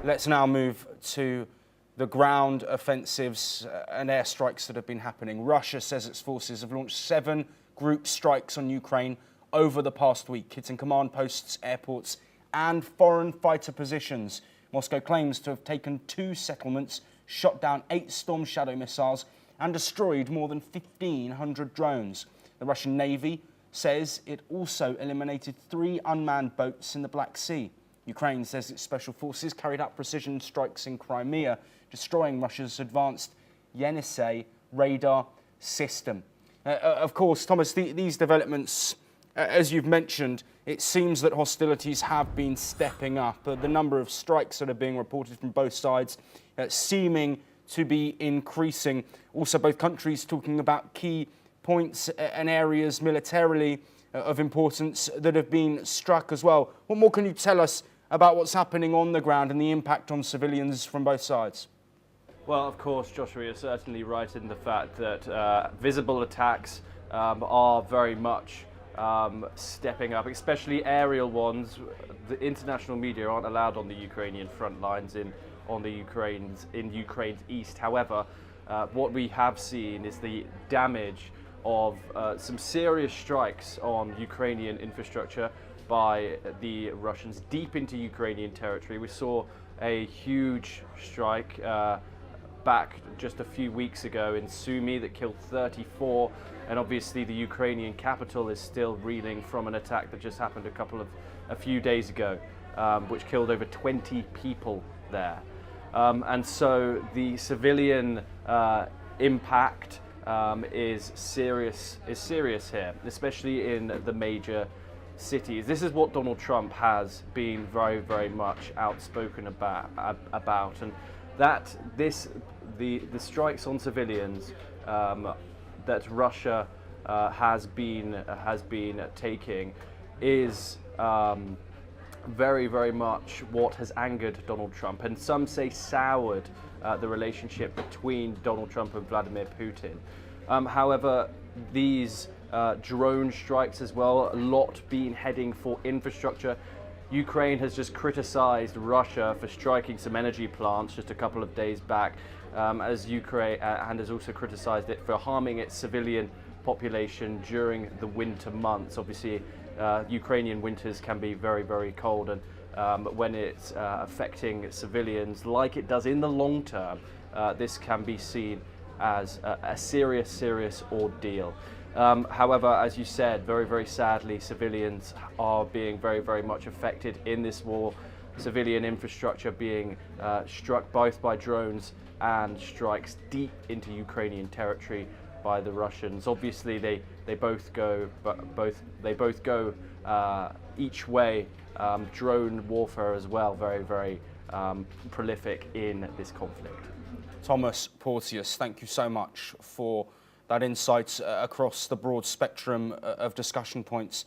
Let's now move to the ground offensives and airstrikes that have been happening. Russia says its forces have launched 7 group strikes on Ukraine over the past week, hitting command posts, airports and foreign fighter positions. Moscow claims to have taken 2 settlements, shot down 8 Storm Shadow missiles and destroyed more than 1,500 drones. The Russian Navy says it also eliminated 3 unmanned boats in the Black Sea. Ukraine says its special forces carried out precision strikes in Crimea, destroying Russia's advanced Yenisei radar system. Of course, Thomas, these developments, as you've mentioned, it seems that hostilities have been stepping up. The number of strikes that are being reported from both sides seeming to be increasing. Also, both countries talking about key points and areas militarily of importance that have been struck as well. What more can you tell us about what's happening on the ground and the impact on civilians from both sides? Well, of course, Joshua, you're certainly right in the fact that visible attacks are very much stepping up, especially aerial ones. The international media aren't allowed on the Ukrainian front lines in Ukraine's east. However, what we have seen is the damage of some serious strikes on Ukrainian infrastructure by the Russians deep into Ukrainian territory. We saw a huge strike back just a few weeks ago in Sumy that killed 34, and obviously the Ukrainian capital is still reeling from an attack that just happened a few days ago, which killed over 20 people there. And so the civilian impact is serious here, especially in the major cities. This is what Donald Trump has been very, very much outspoken about, and that the strikes on civilians that Russia has been taking is very, very much what has angered Donald Trump, and some say soured the relationship between Donald Trump and Vladimir Putin. However, these drone strikes as well, a lot being heading for infrastructure. Ukraine has just criticized Russia for striking some energy plants just a couple of days back, as Ukraine and has also criticized it for harming its civilian population during the winter months. Obviously, Ukrainian winters can be very, very cold, and when it's affecting civilians like it does in the long term, this can be seen as a serious ordeal. However, as you said, very, very sadly, civilians are being very, very much affected in this war. Civilian infrastructure being struck both by drones and strikes deep into Ukrainian territory by the Russians. Obviously, they both go each way. Drone warfare as well, very, very prolific in this conflict. Thomas Porteous, thank you so much for that insight across the broad spectrum of discussion points